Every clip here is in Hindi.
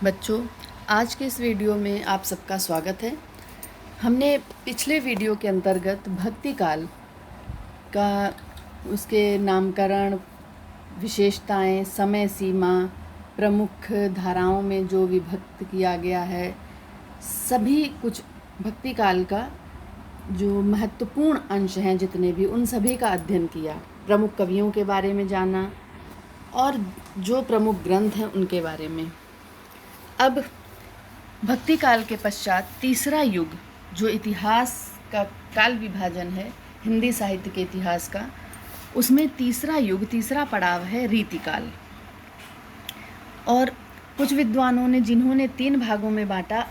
बच्चों, आज के इस वीडियो में आप सबका स्वागत है। हमने पिछले वीडियो के अंतर्गत भक्ति काल का उसके नामकरण, विशेषताएं, समय सीमा, प्रमुख धाराओं में जो विभक्त किया गया है, सभी कुछ भक्ति काल का जो महत्वपूर्ण अंश हैं जितने भी, उन सभी का अध्ययन किया। प्रमुख कवियों के बारे में जाना और जो प्रमुख ग्रंथ हैं उनके बारे में। अब भक्ति काल के पश्चात तीसरा युग, जो इतिहास का काल विभाजन है हिंदी साहित्य के इतिहास का, उसमें तीसरा युग, तीसरा पड़ाव है रीतिकाल। और कुछ विद्वानों ने, जिन्होंने 3 भागों में बांटा,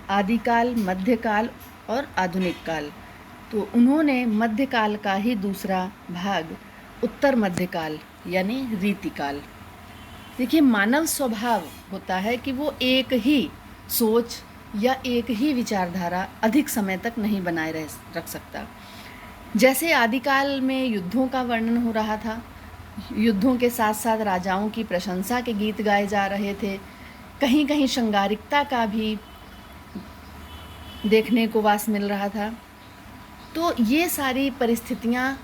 आदिकाल, मध्यकाल और आधुनिक काल, तो उन्होंने मध्यकाल का ही दूसरा भाग उत्तर मध्यकाल यानी रीतिकाल। देखिए, मानव स्वभाव होता है कि वो एक ही सोच या एक ही विचारधारा अधिक समय तक नहीं बनाए रख सकता। जैसे आदिकाल में युद्धों का वर्णन हो रहा था, युद्धों के साथ साथ राजाओं की प्रशंसा के गीत गाए जा रहे थे, कहीं कहीं श्रृंगारिकता का भी देखने को वास मिल रहा था। तो ये सारी परिस्थितियाँ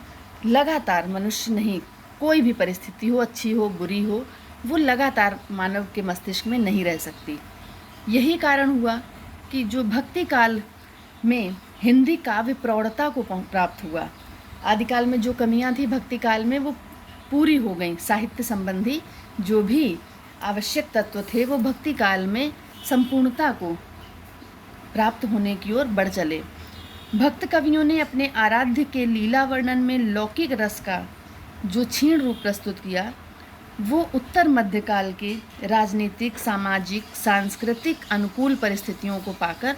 लगातार, मनुष्य नहीं, कोई भी परिस्थिति हो, अच्छी हो बुरी हो, वो लगातार मानव के मस्तिष्क में नहीं रह सकती। यही कारण हुआ कि जो भक्ति काल में हिंदी काव्य प्रौढ़ता को प्राप्त हुआ, आदिकाल में जो कमियां थी भक्ति काल में वो पूरी हो गई। साहित्य संबंधी जो भी आवश्यक तत्व थे वो भक्ति काल में संपूर्णता को प्राप्त होने की ओर बढ़ चले। भक्त कवियों ने अपने आराध्य के लीला वर्णन में लौकिक रस का जो क्षीण रूप प्रस्तुत किया, वो उत्तर मध्यकाल के राजनीतिक, सामाजिक, सांस्कृतिक अनुकूल परिस्थितियों को पाकर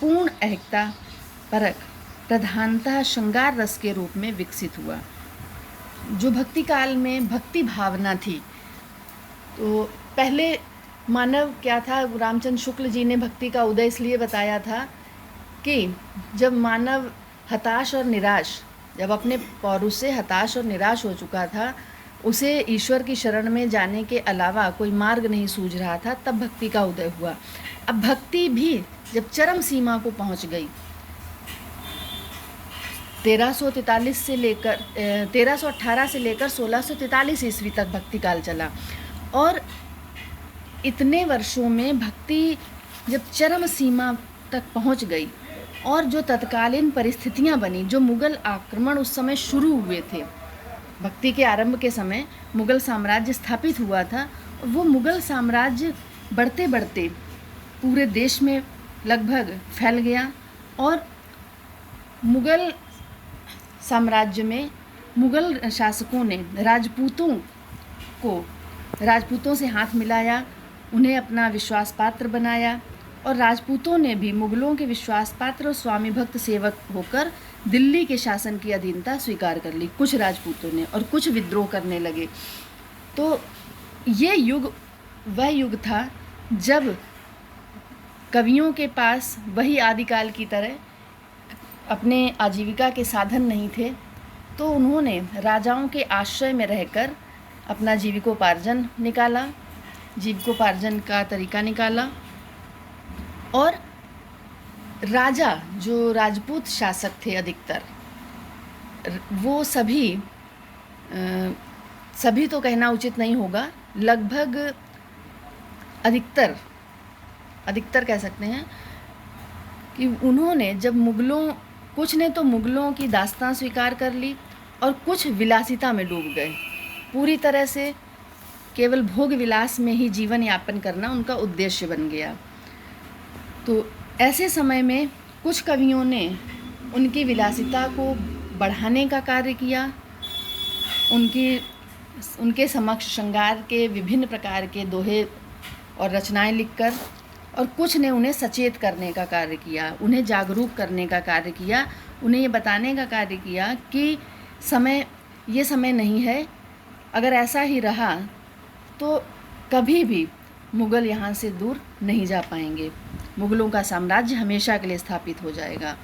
पूर्ण एकता परक, प्रधानतः श्रृंगार रस के रूप में विकसित हुआ। जो भक्ति काल में भक्ति भावना थी, तो पहले मानव क्या था, रामचंद्र शुक्ल जी ने भक्ति का उदय इसलिए बताया था कि जब मानव हताश और निराश, जब अपने पौरुष से हताश और निराश हो चुका था, उसे ईश्वर की शरण में जाने के अलावा कोई मार्ग नहीं सूझ रहा था, तब भक्ति का उदय हुआ। अब भक्ति भी जब चरम सीमा को पहुंच गई, 1318 से लेकर 1643 ईस्वी तक भक्ति काल चला। और इतने वर्षों में भक्ति जब चरम सीमा तक पहुंच गई और जो तत्कालीन परिस्थितियां बनी, जो मुगल आक्रमण उस समय शुरू हुए थे, भक्ति के आरंभ के समय मुगल साम्राज्य स्थापित हुआ था, वो मुगल साम्राज्य बढ़ते बढ़ते पूरे देश में लगभग फैल गया। और मुगल साम्राज्य में मुगल शासकों ने राजपूतों से हाथ मिलाया, उन्हें अपना विश्वास पात्र बनाया, और राजपूतों ने भी मुगलों के विश्वास पात्र और स्वामी भक्त सेवक होकर दिल्ली के शासन की अधीनता स्वीकार कर ली, कुछ राजपूतों ने, और कुछ विद्रोह करने लगे। तो ये युग वह युग था जब कवियों के पास वही आदिकाल की तरह अपने आजीविका के साधन नहीं थे, तो उन्होंने राजाओं के आश्रय में रहकर अपना जीविकोपार्जन का तरीका निकाला। और राजा, जो राजपूत शासक थे अधिकतर, वो सभी तो कहना उचित नहीं होगा, लगभग अधिकतर कह सकते हैं कि उन्होंने जब कुछ ने तो मुगलों की दास्तां स्वीकार कर ली और कुछ विलासिता में डूब गए। पूरी तरह से केवल भोग विलास में ही जीवन यापन करना उनका उद्देश्य बन गया। तो ऐसे समय में कुछ कवियों ने उनकी विलासिता को बढ़ाने का कार्य किया, उनके समक्ष श्रृंगार के विभिन्न प्रकार के दोहे और रचनाएं लिखकर, और कुछ ने उन्हें सचेत करने का कार्य किया, उन्हें जागरूक करने का कार्य किया, उन्हें ये बताने का कार्य किया कि ये समय नहीं है, अगर ऐसा ही रहा तो कभी भी मुग़ल यहाँ से दूर नहीं जा पाएंगे, मुग़लों का साम्राज्य हमेशा के लिए स्थापित हो जाएगा।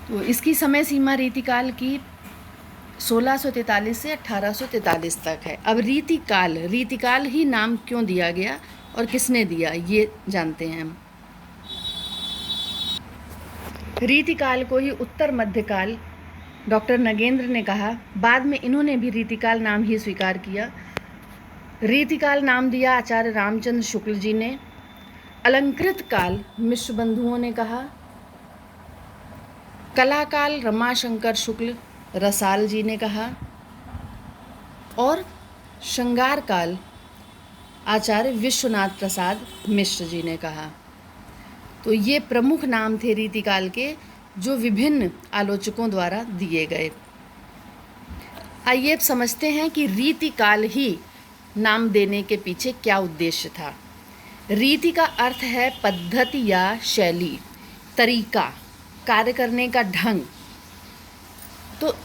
तो इसकी समय सीमा रीतिकाल की 1643 से 1843 तक है। अब रीतिकाल ही नाम क्यों दिया गया, और किसने दिया, ये जानते हैं हम। रीतिकाल को ही उत्तर मध्यकाल डॉक्टर नगेंद्र ने कहा। बाद में इन्होंने भी रीतिकाल नाम ही स्वीकार किया। रीतिकाल नाम दिया आचार्य रामचंद्र शुक्ल जी ने। अलंकृत काल मिश्र बंधुओं ने कहा। कलाकाल रमाशंकर शुक्ल रसाल जी ने कहा। और श्रृंगार काल आचार्य विश्वनाथ प्रसाद मिश्र जी ने कहा। तो ये प्रमुख नाम थे रीतिकाल के, जो विभिन्न आलोचकों द्वारा दिए गए। आइए अब समझते हैं कि रीतिकाल ही नाम देने के पीछे क्या उद्देश्य था। रीति का अर्थ है पद्धति या शैली, तरीका, कार्य करने का ढंग। तो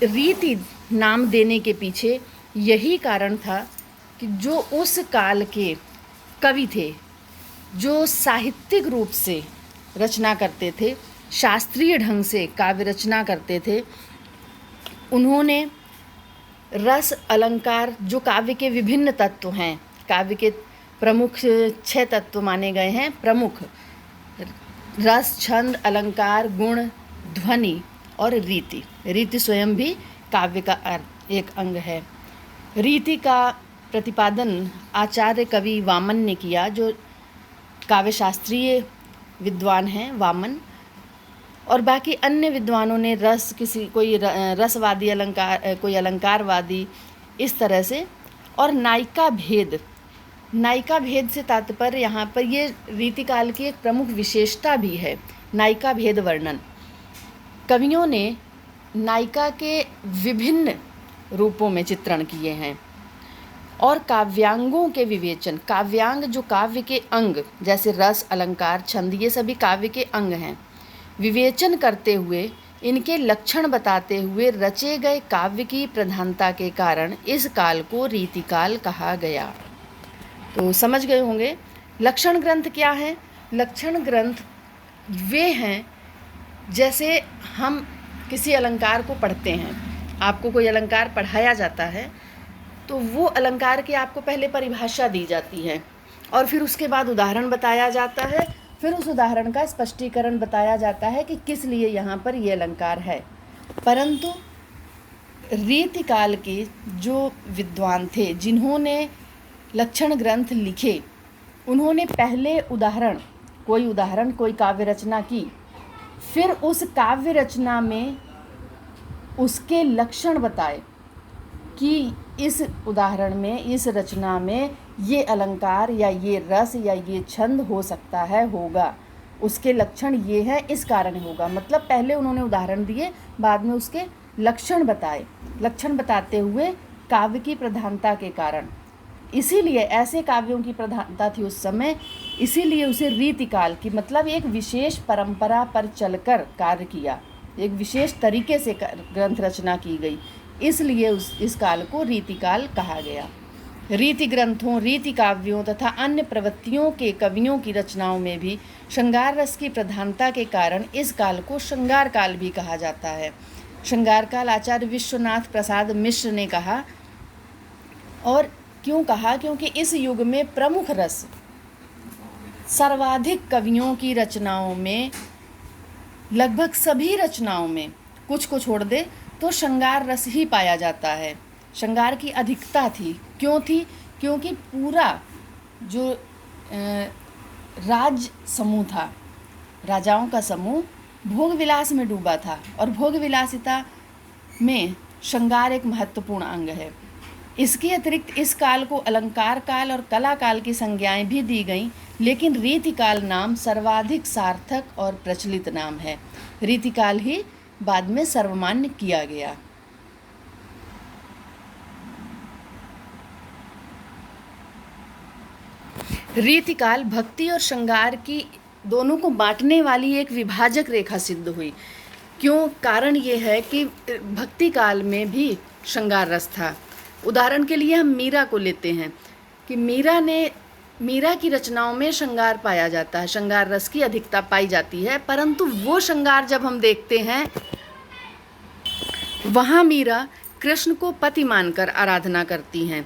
रीति नाम देने के पीछे यही कारण था कि जो उस काल के कवि थे, जो साहित्यिक रूप से रचना करते थे, शास्त्रीय ढंग से काव्य रचना करते थे, उन्होंने रस अलंकार, जो काव्य के विभिन्न तत्व हैं, काव्य के प्रमुख 6 तत्व माने गए हैं प्रमुख: रस, छंद, अलंकार, गुण, ध्वनि और रीति। रीति स्वयं भी काव्य का एक अंग है। रीति का प्रतिपादन आचार्य कवि वामन ने किया, जो काव्य शास्त्रीय विद्वान हैं वामन। और बाकी अन्य विद्वानों ने कोई रसवादी अलंकार, कोई अलंकारवादी, इस तरह से। और नायिका भेद से तात्पर्य यहाँ पर ये रीतिकाल की एक प्रमुख विशेषता भी है, नायिका भेद वर्णन। कवियों ने नायिका के विभिन्न रूपों में चित्रण किए हैं। और काव्यांगों के विवेचन, काव्यांग जो काव्य के अंग, जैसे रस, अलंकार, छंद, ये सभी काव्य के अंग हैं, विवेचन करते हुए, इनके लक्षण बताते हुए रचे गए काव्य की प्रधानता के कारण इस काल को रीतिकाल कहा गया। तो समझ गए होंगे। लक्षण ग्रंथ क्या है? लक्षण ग्रंथ वे हैं, जैसे हम किसी अलंकार को पढ़ते हैं, आपको कोई अलंकार पढ़ाया जाता है, तो वो अलंकार की आपको पहले परिभाषा दी जाती है और फिर उसके बाद उदाहरण बताया जाता है, फिर उस उदाहरण का स्पष्टीकरण बताया जाता है कि किस लिए यहाँ पर ये अलंकार है। परंतु रीतिकाल के जो विद्वान थे, जिन्होंने लक्षण ग्रंथ लिखे, उन्होंने पहले कोई काव्य रचना की, फिर उस काव्य रचना में उसके लक्षण बताए कि इस उदाहरण में, इस रचना में ये अलंकार या ये रस या ये छंद हो सकता है, होगा, उसके लक्षण ये है, इस कारण होगा। मतलब पहले उन्होंने उदाहरण दिए, बाद में उसके लक्षण बताए। लक्षण बताते हुए काव्य की प्रधानता के कारण, इसीलिए ऐसे काव्यों की प्रधानता थी उस समय, इसीलिए उसे रीतिकाल की, मतलब एक विशेष परंपरा पर चलकर कार्य किया, एक विशेष तरीके से ग्रंथ रचना की गई, इसलिए इस काल को रीतिकाल कहा गया। रीति ग्रंथों, रीति काव्यों तथा अन्य प्रवृत्तियों के कवियों की रचनाओं में भी श्रृंगार रस की प्रधानता के कारण इस काल को श्रृंगार काल भी कहा जाता है। श्रृंगार काल आचार्य विश्वनाथ प्रसाद मिश्र ने कहा। और क्यों कहा? क्योंकि इस युग में प्रमुख रस, सर्वाधिक कवियों की रचनाओं में, लगभग सभी रचनाओं में, कुछ को छोड़ दे तो श्रृंगार रस ही पाया जाता है। श्रृंगार की अधिकता थी। क्यों थी? क्योंकि पूरा जो राज समूह था, राजाओं का समूह, भोग विलास में डूबा था, और भोग विलासिता में श्रृंगार एक महत्वपूर्ण अंग है। इसके अतिरिक्त इस काल को अलंकार काल और कला काल की संज्ञाएं भी दी गईं, लेकिन रीतिकाल नाम सर्वाधिक सार्थक और प्रचलित नाम है। रीतिकाल ही बाद में सर्वमान्य किया गया। रीतिकाल भक्ति और श्रृंगार की दोनों को बांटने वाली एक विभाजक रेखा सिद्ध हुई। क्यों? कारण ये है कि भक्ति काल में भी श्रृंगार रस था। उदाहरण के लिए हम मीरा को लेते हैं कि मीरा की रचनाओं में श्रृंगार पाया जाता है, श्रृंगार रस की अधिकता पाई जाती है, परंतु वो श्रृंगार जब हम देखते हैं, वहाँ मीरा कृष्ण को पति मानकर आराधना करती हैं।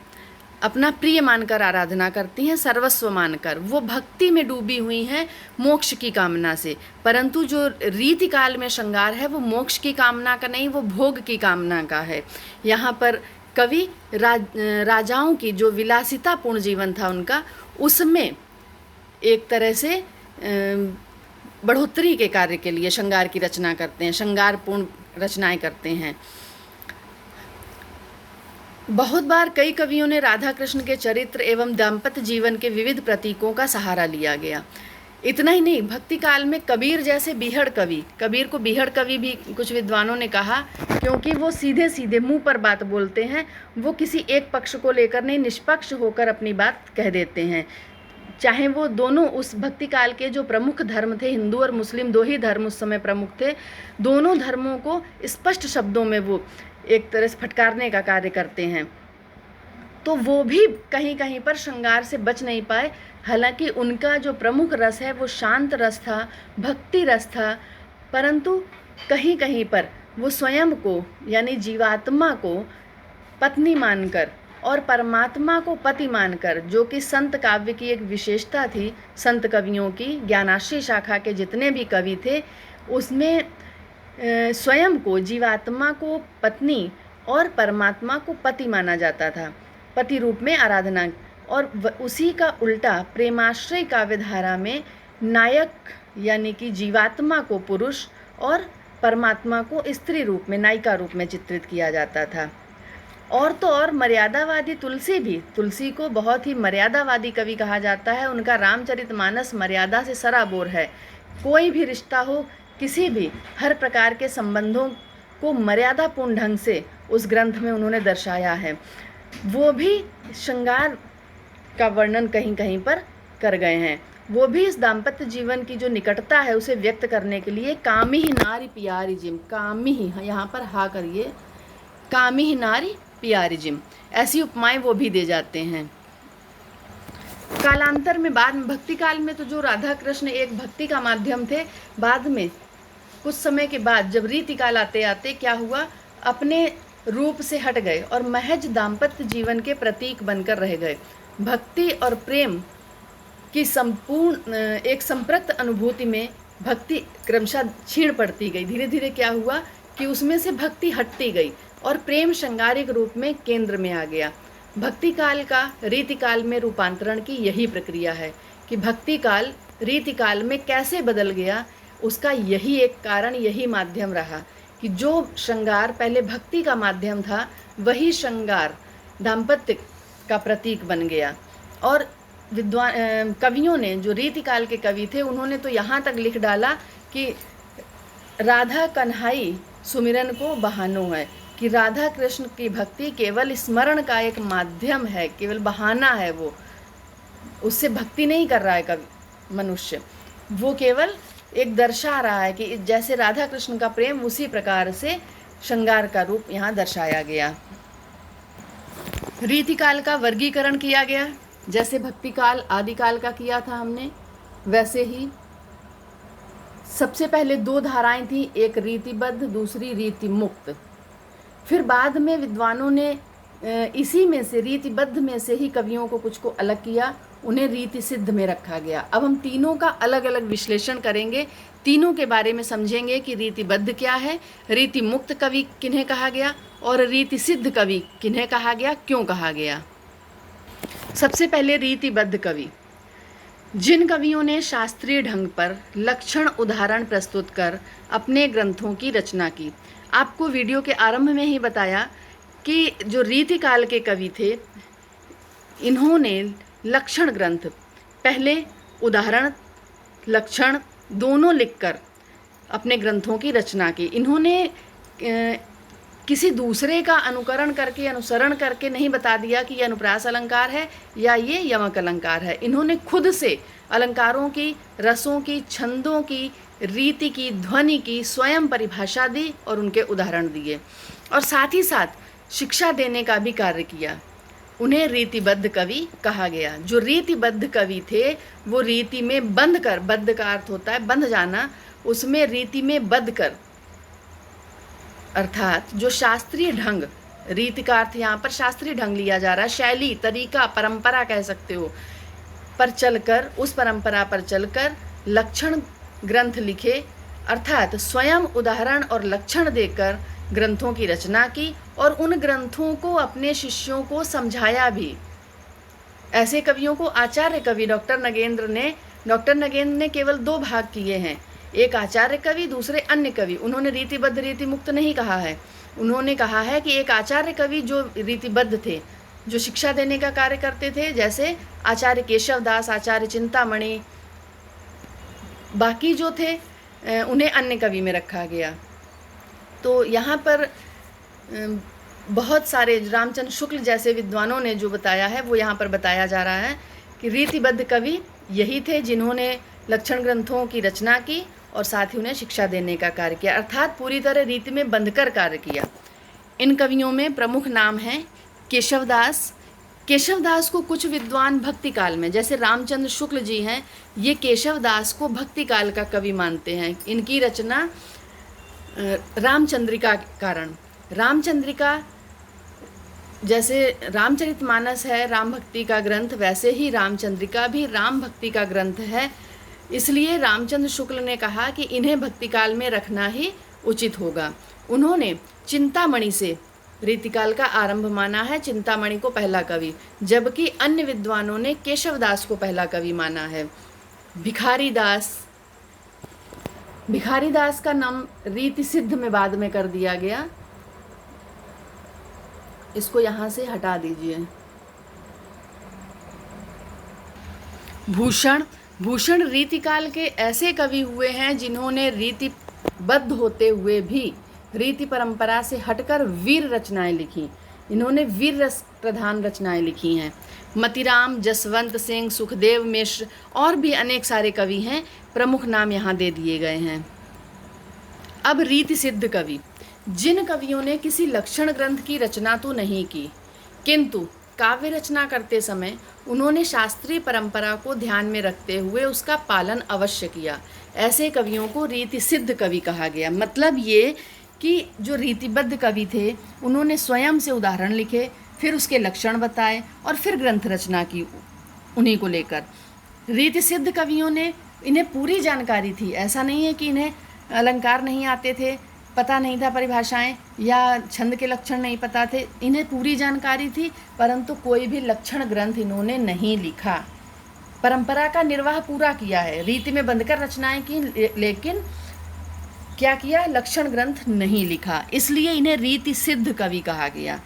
अपना प्रिय मानकर आराधना करती हैं, सर्वस्व मानकर। वो भक्ति में डूबी हुई हैं मोक्ष की कामना से। परंतु जो रीति काल में श्रृंगार है वो मोक्ष की कामना का नहीं, वो भोग की कामना का है। यहाँ पर कवि राजाओं की जो विलासितापूर्ण जीवन था उनका, उसमें एक तरह से बढ़ोतरी के कार्य के लिए श्रृंगार की रचना करते हैं, श्रृंगारपूर्ण रचनाएं करते हैं। बहुत बार कई कवियों ने राधा कृष्ण के चरित्र एवं दाम्पत्य जीवन के विविध प्रतीकों का सहारा लिया गया। इतना ही नहीं, भक्ति काल में कबीर जैसे बीहड़ कवि, कबीर को बीहड़ कवि भी कुछ विद्वानों ने कहा, क्योंकि वो सीधे सीधे मुंह पर बात बोलते हैं। वो किसी एक पक्ष को लेकर नहीं, निष्पक्ष होकर अपनी बात कह देते हैं। चाहे वो दोनों उस भक्ति काल के जो प्रमुख धर्म थे, हिंदू और मुस्लिम दो ही धर्म उस समय प्रमुख थे, दोनों धर्मों को स्पष्ट शब्दों में वो एक तरह से फटकारने का कार्य करते हैं। तो वो भी कहीं कहीं पर श्रृंगार से बच नहीं पाए। हालांकि उनका जो प्रमुख रस है वो शांत रस था, भक्ति रस था, परंतु कहीं कहीं पर वो स्वयं को यानी जीवात्मा को पत्नी मानकर और परमात्मा को पति मानकर, जो कि संत काव्य की एक विशेषता थी, संत कवियों की, ज्ञानाश्री शाखा के जितने भी कवि थे उसमें स्वयं को, जीवात्मा को पत्नी और परमात्मा को पति माना जाता था, पति रूप में आराधना। और उसी का उल्टा प्रेमाश्रय काव्यधारा में नायक यानी कि जीवात्मा को पुरुष और परमात्मा को स्त्री रूप में, नायिका रूप में चित्रित किया जाता था। और तो और मर्यादावादी तुलसी भी, तुलसी को बहुत ही मर्यादावादी कवि कहा जाता है। उनका रामचरितमानस मर्यादा से सराबोर है। कोई भी रिश्ता हो, किसी भी हर प्रकार के संबंधों को मर्यादापूर्ण ढंग से उस ग्रंथ में उन्होंने दर्शाया है। वो भी श्रृंगार का वर्णन कहीं कहीं पर कर गए हैं। वो भी इस दाम्पत्य जीवन की जो निकटता है उसे व्यक्त करने के लिए कामी ही नारी प्यारी जिम, कामी ही, यहाँ पर हा करिए, कामी ही नारी प्यारी जिम, ऐसी उपमाएं वो भी दे जाते हैं। कालांतर में, बाद में, भक्ति काल में तो जो राधा कृष्ण एक भक्ति का माध्यम थे, बाद में कुछ समय के बाद जब रीति काल आते आते क्या हुआ, अपने रूप से हट गए और महज दाम्पत्य जीवन के प्रतीक बनकर रह गए। भक्ति और प्रेम की संपूर्ण एक संपृक्त अनुभूति में भक्ति क्रमशः क्षीण पड़ती गई। धीरे धीरे क्या हुआ कि उसमें से भक्ति हटती गई और प्रेम श्रृंगारिक रूप में केंद्र में आ गया। भक्ति काल का रीति काल में रूपांतरण की यही प्रक्रिया है कि भक्ति काल रीति काल में कैसे बदल गया। उसका यही एक कारण, यही माध्यम रहा कि जो श्रृंगार पहले भक्ति का माध्यम था, वही श्रृंगार दाम्पत्य का प्रतीक बन गया। और विद्वान कवियों ने, जो रीति काल के कवि थे, उन्होंने तो यहाँ तक लिख डाला कि राधा कन्हाई सुमिरन को बहानो है, कि राधा कृष्ण की भक्ति केवल स्मरण का एक माध्यम है, केवल बहाना है। वो उससे भक्ति नहीं कर रहा है कवि मनुष्य, वो केवल एक दर्शा रहा है कि जैसे राधा कृष्ण का प्रेम, उसी प्रकार से श्रृंगार का रूप यहाँ दर्शाया गया। रीति काल का वर्गीकरण किया गया, जैसे भक्ति काल आदिकाल का किया था हमने, वैसे ही सबसे पहले दो धाराएं थी, एक रीतिबद्ध, दूसरी रीति मुक्त। फिर बाद में विद्वानों ने इसी में से, रीतिबद्ध में से ही कवियों को कुछ को अलग किया, उन्हें रीति सिद्ध में रखा गया। अब हम तीनों का अलग अलग विश्लेषण करेंगे, तीनों के बारे में समझेंगे कि रीतिबद्ध क्या है, रीति मुक्त कवि किन्हें कहा गया और रीति सिद्ध कवि किन्हें कहा गया, क्यों कहा गया। सबसे पहले रीतिबद्ध कवि, जिन कवियों ने शास्त्रीय ढंग पर लक्षण उदाहरण प्रस्तुत कर अपने ग्रंथों की रचना की। आपको वीडियो के आरंभ में ही बताया कि जो रीति काल के कवि थे, इन्होंने लक्षण ग्रंथ, पहले उदाहरण लक्षण दोनों लिखकर अपने ग्रंथों की रचना की। इन्होंने किसी दूसरे का अनुकरण करके, अनुसरण करके नहीं बता दिया कि ये अनुप्रास अलंकार है या ये यमक अलंकार है। इन्होंने खुद से अलंकारों की, रसों की, छंदों की, रीति की, ध्वनि की स्वयं परिभाषा दी और उनके उदाहरण दिए, और साथ ही साथ शिक्षा देने का भी कार्य किया। उन्हें रीतिबद्ध कवि कहा गया। जो रीतिबद्ध कवि थे वो रीति में बंध कर, बद्ध का अर्थ होता है बंध जाना, उसमें रीति में बद्ध कर, अर्थात जो शास्त्रीय ढंग रीति का अर्थ यहाँ पर शास्त्रीय ढंग लिया जा रहा है, शैली, तरीका, परंपरा कह सकते हो, पर चलकर, उस परंपरा पर चलकर लक्षण ग्रंथ लिखे, अर्थात स्वयं उदाहरण और लक्षण देकर ग्रंथों की रचना की और उन ग्रंथों को अपने शिष्यों को समझाया भी। ऐसे कवियों को आचार्य कवि डॉक्टर नगेंद्र ने केवल 2 भाग किए हैं, एक आचार्य कवि, दूसरे अन्य कवि। उन्होंने रीतिबद्ध रीति मुक्त नहीं कहा है, उन्होंने कहा है कि एक आचार्य कवि जो रीतिबद्ध थे, जो शिक्षा देने का कार्य करते थे, जैसे आचार्य केशवदास, आचार्य चिंतामणि, बाकी जो थे उन्हें अन्य कवि में रखा गया। तो यहाँ पर बहुत सारे रामचंद्र शुक्ल जैसे विद्वानों ने जो बताया है वो यहाँ पर बताया जा रहा है कि रीतिबद्ध कवि यही थे जिन्होंने लक्षण ग्रंथों की रचना की और साथ ही उन्हें शिक्षा देने का कार्य किया, अर्थात पूरी तरह रीति में बंधकर कार्य किया। इन कवियों में प्रमुख नाम हैं केशवदास। केशवदास को कुछ विद्वान भक्ति काल में, जैसे रामचंद्र शुक्ल जी हैं, ये केशवदास को भक्ति काल का कवि मानते हैं। इनकी रचना रामचंद्रिका के कारण, रामचंद्रिका जैसे रामचरितमानस है राम भक्ति का ग्रंथ, वैसे ही रामचंद्रिका भी राम भक्ति का ग्रंथ है। इसलिए रामचंद्र शुक्ल ने कहा कि इन्हें भक्ति काल में रखना ही उचित होगा। उन्होंने चिंतामणि से रीतिकाल का आरंभ माना है, चिंतामणि को पहला कवि, जबकि अन्य विद्वानों ने केशवदास को पहला कवि माना है। भिखारी दास का नाम रीति सिद्ध में बाद में कर दिया गया, इसको यहाँ से हटा दीजिए। भूषण रीतिकाल के ऐसे कवि हुए हैं जिन्होंने रीतिबद्ध होते हुए भी रीति परंपरा से हटकर वीर रचनाएं लिखी। इन्होंने वीर रस प्रधान रचनाएं लिखी हैं। मतिराम, जसवंत सिंह, सुखदेव मिश्र और भी अनेक सारे कवि हैं, प्रमुख नाम यहाँ दे दिए गए हैं। अब रीति सिद्ध कवि, जिन कवियों ने किसी लक्षण ग्रंथ की रचना तो नहीं की, किंतु काव्य रचना करते समय उन्होंने शास्त्रीय परंपरा को ध्यान में रखते हुए उसका पालन अवश्य किया, ऐसे कवियों को रीति सिद्ध कवि कहा गया। मतलब ये कि जो रीतिबद्ध कवि थे उन्होंने स्वयं से उदाहरण लिखे, फिर उसके लक्षण बताए और फिर ग्रंथ रचना की उन्हीं को लेकर। रीति सिद्ध कवियों ने, इन्हें पूरी जानकारी थी, ऐसा नहीं है कि इन्हें अलंकार नहीं आते थे, पता नहीं था परिभाषाएं या छंद के लक्षण नहीं पता थे, इन्हें पूरी जानकारी थी, परंतु कोई भी लक्षण ग्रंथ इन्होंने नहीं लिखा। परंपरा का निर्वाह पूरा किया है, रीति में बंधकर रचनाएं की, लेकिन क्या किया, लक्षण ग्रंथ नहीं लिखा, इसलिए इन्हें रीति सिद्ध कवि कहा गया।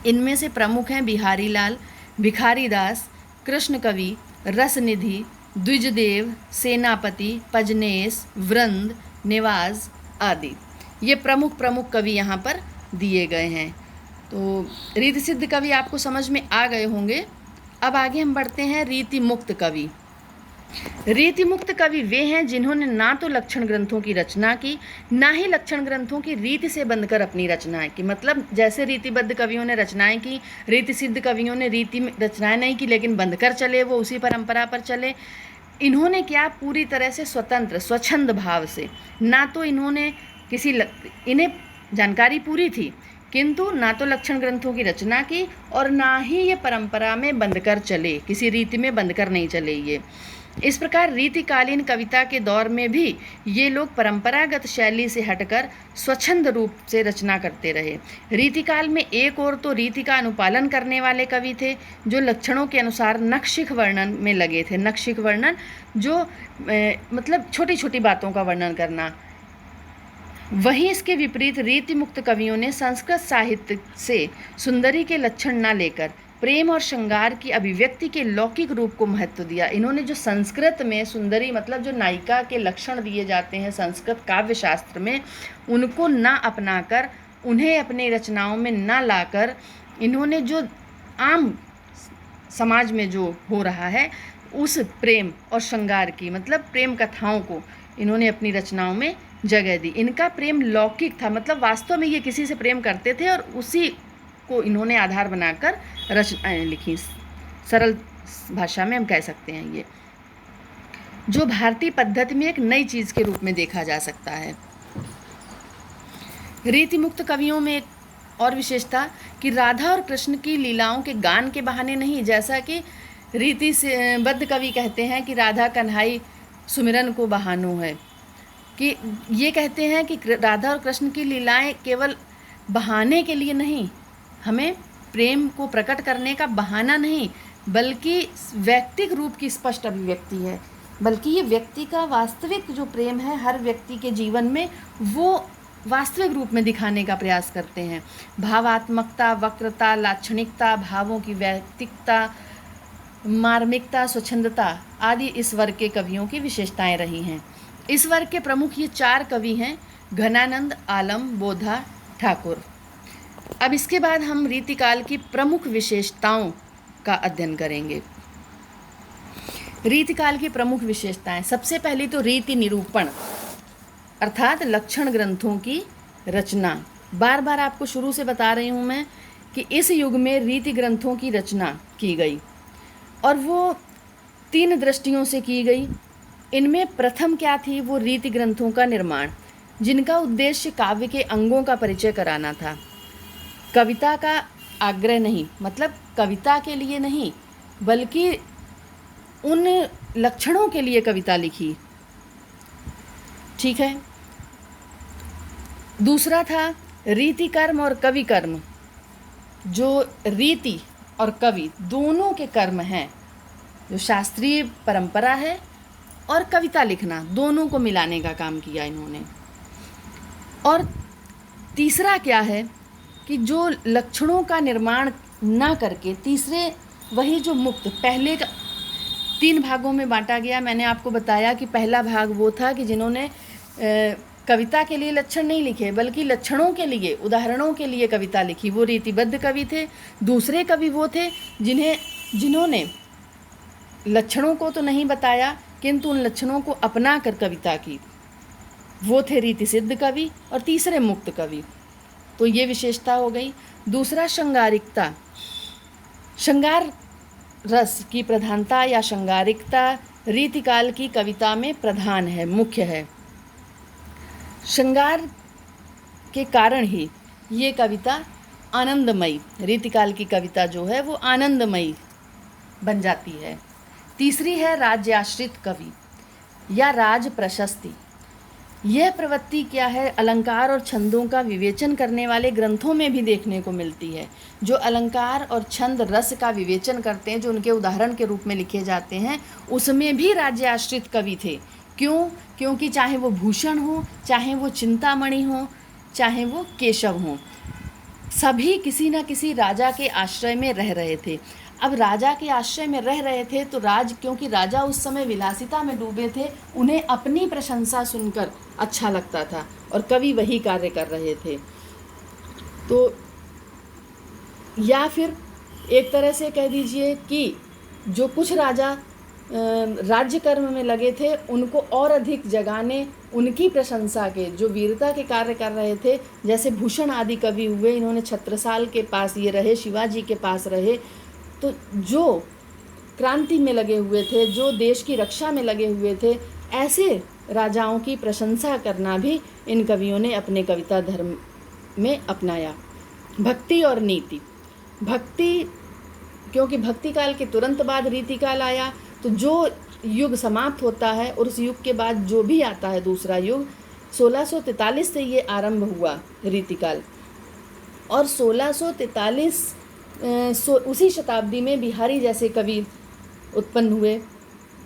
इनमें से प्रमुख हैं बिहारीलाल, भिखारीदास, कृष्ण कवि, रसनिधि, द्विजदेव, सेनापति, पजनेस, वृंद, नेवाज आदि। ये प्रमुख कवि यहाँ पर दिए गए हैं। तो रीति सिद्ध कवि आपको समझ में आ गए होंगे। अब आगे हम बढ़ते हैं रीति मुक्त कवि। रीति मुक्त कवि वे हैं जिन्होंने ना तो लक्षण ग्रंथों की रचना की, ना ही लक्षण ग्रंथों की रीति से बंधकर अपनी रचनाएं की। मतलब जैसे रीतिबद्ध कवियों ने रचनाएं की, रीति सिद्ध कवियों ने रीति में रचनाएं नहीं की, लेकिन बंधकर चले, वो उसी परंपरा पर चले। इन्होंने क्या, पूरी तरह से स्वतंत्र, स्वच्छंद भाव से, ना तो इन्होंने इन्हें जानकारी पूरी थी, किंतु ना तो लक्षण ग्रंथों की रचना की और ना ही ये परंपरा में बंधकर चले, किसी रीति में बंधकर नहीं चले ये। इस प्रकार रीतिकालीन कविता के दौर में भी ये लोग परंपरागत शैली से हटकर स्वच्छंद रूप से रचना करते रहे। रीतिकाल में एक ओर तो रीति का अनुपालन करने वाले कवि थे जो लक्षणों के अनुसार नक्षिक वर्णन में लगे थे। नक्षिक वर्णन जो मतलब छोटी छोटी बातों का वर्णन करना। वहीं इसके विपरीत रीति मुक्त कवियों ने संस्कृत साहित्य से सुंदरी के लक्षण न लेकर प्रेम और श्रृंगार की अभिव्यक्ति के लौकिक रूप को महत्व दिया। इन्होंने जो संस्कृत में सुंदरी मतलब जो नायिका के लक्षण दिए जाते हैं संस्कृत काव्य शास्त्र में, उनको ना अपनाकर, उन्हें अपनी रचनाओं में ना लाकर, इन्होंने जो आम समाज में जो हो रहा है उस प्रेम और श्रृंगार की मतलब प्रेम कथाओं को इन्होंने अपनी रचनाओं में जगह दी। इनका प्रेम लौकिक था, मतलब वास्तव में ये किसी से प्रेम करते थे और उसी को इन्होंने आधार बनाकर रचनाएं लिखी। सरल भाषा में हम कह सकते हैं ये, जो भारतीय पद्धति में एक नई चीज़ के रूप में देखा जा सकता है। रीति मुक्त कवियों में और विशेषता कि राधा और कृष्ण की लीलाओं के गान के बहाने नहीं, जैसा कि रीति से बद्ध कवि कहते हैं कि राधा कन्हाई सुमिरन को बहानो है, कि ये कहते हैं कि राधा और कृष्ण की लीलाएं केवल बहाने के लिए नहीं, हमें प्रेम को प्रकट करने का बहाना नहीं, बल्कि व्यक्तिक रूप की स्पष्ट अभिव्यक्ति है, बल्कि ये व्यक्ति का वास्तविक जो प्रेम है हर व्यक्ति के जीवन में, वो वास्तविक रूप में दिखाने का प्रयास करते हैं। भावात्मकता, वक्रता, लाक्षणिकता, भावों की वैयक्तिकता, मार्मिकता, स्वच्छंदता आदि इस वर्ग के कवियों की विशेषताएं रही हैं। इस वर्ग के प्रमुख ये 4 कवि हैं, घनानंद, आलम, बोधा, ठाकुर। अब इसके बाद हम रीतिकाल की प्रमुख विशेषताओं का अध्ययन करेंगे। रीतिकाल की प्रमुख विशेषताएं, सबसे पहली तो रीति निरूपण अर्थात लक्षण ग्रंथों की रचना। बार बार आपको शुरू से बता रही हूँ मैं कि इस युग में रीति ग्रंथों की रचना की गई और वो 3 दृष्टियों से की गई। इनमें प्रथम क्या थी, वो रीति ग्रंथों का निर्माण, जिनका उद्देश्य काव्य के अंगों का परिचय कराना था। कविता का आग्रह नहीं, मतलब कविता के लिए नहीं, बल्कि उन लक्षणों के लिए कविता लिखी। ठीक है। दूसरा था रीति कर्म और कवि कर्म। जो रीति और कवि दोनों के कर्म हैं, जो शास्त्रीय परंपरा है और कविता लिखना, दोनों को मिलाने का काम किया इन्होंने। और तीसरा क्या है कि जो लक्षणों का निर्माण ना करके, तीसरे वही जो मुक्त, पहले का 3 भागों में बांटा गया। मैंने आपको बताया कि पहला भाग वो था कि जिन्होंने कविता के लिए लक्षण नहीं लिखे, बल्कि लक्षणों के लिए, उदाहरणों के लिए कविता लिखी, वो रीतिबद्ध कवि थे। दूसरे कवि वो थे जिन्होंने लक्षणों को तो नहीं बताया, किंतु उन लक्षणों को अपना कर कविता की, वो थे रीति सिद्ध कवि। और तीसरे मुक्त कवि। तो ये विशेषता हो गई। दूसरा श्रृंगारिकता, श्रृंगार रस की प्रधानता या श्रृंगारिकता रीतिकाल की कविता में प्रधान है, मुख्य है। श्रृंगार के कारण ही ये कविता आनंदमयी, रीतिकाल की कविता जो है वो आनंदमयी बन जाती है। तीसरी है राज्याश्रित कवि या राज प्रशस्ति। यह प्रवृत्ति क्या है, अलंकार और छंदों का विवेचन करने वाले ग्रंथों में भी देखने को मिलती है। जो अलंकार और छंद रस का विवेचन करते हैं, जो उनके उदाहरण के रूप में लिखे जाते हैं, उसमें भी राज्याश्रित कवि थे। क्यों? क्योंकि चाहे वो भूषण हो, चाहे वो चिंतामणि हो, चाहे वो केशव हो, सभी किसी न किसी राजा के आश्रय में रह रहे थे। अब राजा के आश्रय में रह रहे थे तो क्योंकि राजा उस समय विलासिता में डूबे थे, उन्हें अपनी प्रशंसा सुनकर अच्छा लगता था और कवि वही कार्य कर रहे थे। तो या फिर एक तरह से कह दीजिए कि जो कुछ राजा राज्य कर्म में लगे थे, उनको और अधिक जगाने, उनकी प्रशंसा के, जो वीरता के कार्य कर रहे थे, जैसे भूषण आदि कवि हुए, इन्होंने छत्रसाल के पास ये रहे, शिवाजी के पास रहे। तो जो क्रांति में लगे हुए थे, जो देश की रक्षा में लगे हुए थे, ऐसे राजाओं की प्रशंसा करना भी इन कवियों ने अपने कविता धर्म में अपनाया। भक्ति और नीति। भक्ति, क्योंकि भक्ति काल के तुरंत बाद रीतिकाल आया, तो जो युग समाप्त होता है और उस युग के बाद जो भी आता है दूसरा युग, 1643 से ये आरंभ हुआ रीतिकाल। और 1643 उसी शताब्दी में बिहारी जैसे कवि उत्पन्न हुए,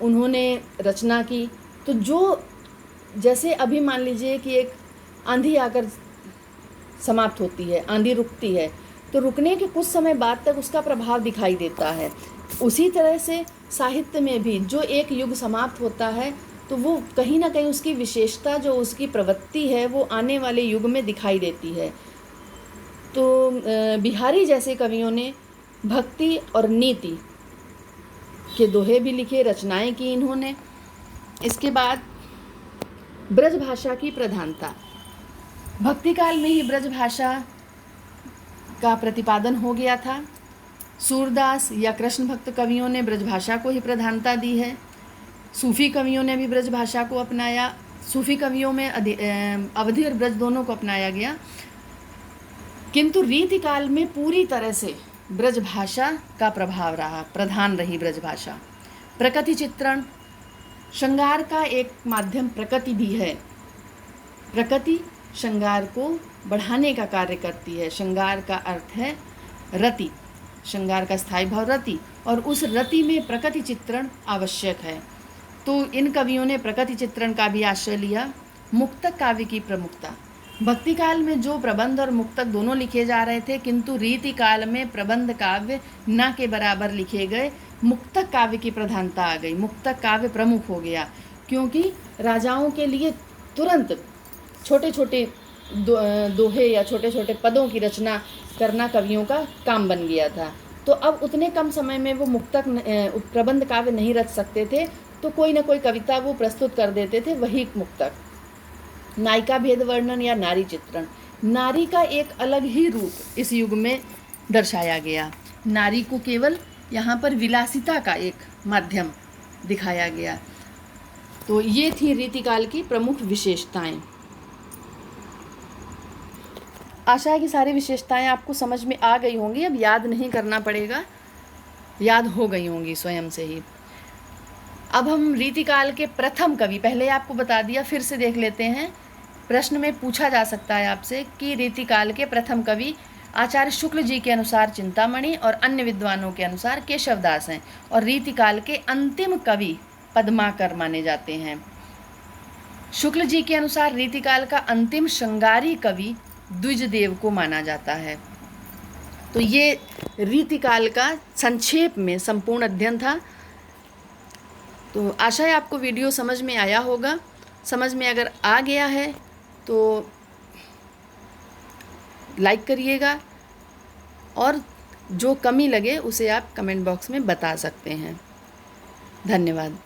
उन्होंने रचना की। तो जो जैसे अभी मान लीजिए कि एक आंधी आकर समाप्त होती है, आंधी रुकती है, तो रुकने के कुछ समय बाद तक उसका प्रभाव दिखाई देता है। उसी तरह से साहित्य में भी जो एक युग समाप्त होता है, तो वो कहीं ना कहीं उसकी विशेषता, जो उसकी प्रवृत्ति है, वो आने वाले युग में दिखाई देती है। तो बिहारी जैसे कवियों ने भक्ति और नीति के दोहे भी लिखे, रचनाएं की इन्होंने। इसके बाद ब्रज भाषा की प्रधानता। भक्ति काल में ही ब्रज भाषा का प्रतिपादन हो गया था। सूरदास या कृष्ण भक्त कवियों ने ब्रज भाषा को ही प्रधानता दी है। सूफी कवियों ने भी ब्रज भाषा को अपनाया। सूफी कवियों में अवधि और ब्रज दोनों को अपनाया गया। किंतु रीतिकाल में पूरी तरह से ब्रजभाषा का प्रभाव रहा, प्रधान रही ब्रजभाषा। प्रकृति चित्रण, श्रृंगार का एक माध्यम प्रकृति भी है। प्रकृति श्रृंगार को बढ़ाने का कार्य करती है। श्रृंगार का अर्थ है रति, श्रृंगार का स्थायी भाव रति, और उस रति में प्रकृति चित्रण आवश्यक है। तो इन कवियों ने प्रकृति चित्रण का भी आश्रय लिया। मुक्तक काव्य की प्रमुखता, भक्ति काल में जो प्रबंध और मुक्तक दोनों लिखे जा रहे थे, किंतु रीति काल में प्रबंध काव्य न के बराबर लिखे गए, मुक्तक काव्य की प्रधानता आ गई। मुक्तक काव्य प्रमुख हो गया, क्योंकि राजाओं के लिए तुरंत छोटे छोटे दोहे या छोटे छोटे पदों की रचना करना कवियों का काम बन गया था। तो अब उतने कम समय में वो मुक्तक प्रबंध काव्य नहीं रच सकते थे, तो कोई ना कोई कविता वो प्रस्तुत कर देते थे, वही मुक्तक। नायिका भेद वर्णन या नारी चित्रण, नारी का एक अलग ही रूप इस युग में दर्शाया गया। नारी को केवल यहाँ पर विलासिता का एक माध्यम दिखाया गया। तो ये थी रीतिकाल की प्रमुख विशेषताएं। आशा है कि सारी विशेषताएं आपको समझ में आ गई होंगी, अब याद नहीं करना पड़ेगा, याद हो गई होंगी स्वयं से ही। अब हम रीतिकाल के प्रथम कवि, पहले आपको बता दिया, फिर से देख लेते हैं। प्रश्न में पूछा जा सकता है आपसे कि रीतिकाल के प्रथम कवि आचार्य शुक्ल जी के अनुसार चिंतामणि और अन्य विद्वानों के अनुसार केशवदास हैं, और रीतिकाल के अंतिम कवि पद्माकर माने जाते हैं। शुक्ल जी के अनुसार रीतिकाल का अंतिम श्रृंगारी कवि द्विजदेव को माना जाता है। तो ये रीतिकाल का संक्षेप में संपूर्ण अध्ययन था। तो आशा है आपको वीडियो समझ में आया होगा। समझ में अगर आ गया है तो लाइक करिएगा, और जो कमी लगे उसे आप कमेंट बॉक्स में बता सकते हैं। धन्यवाद।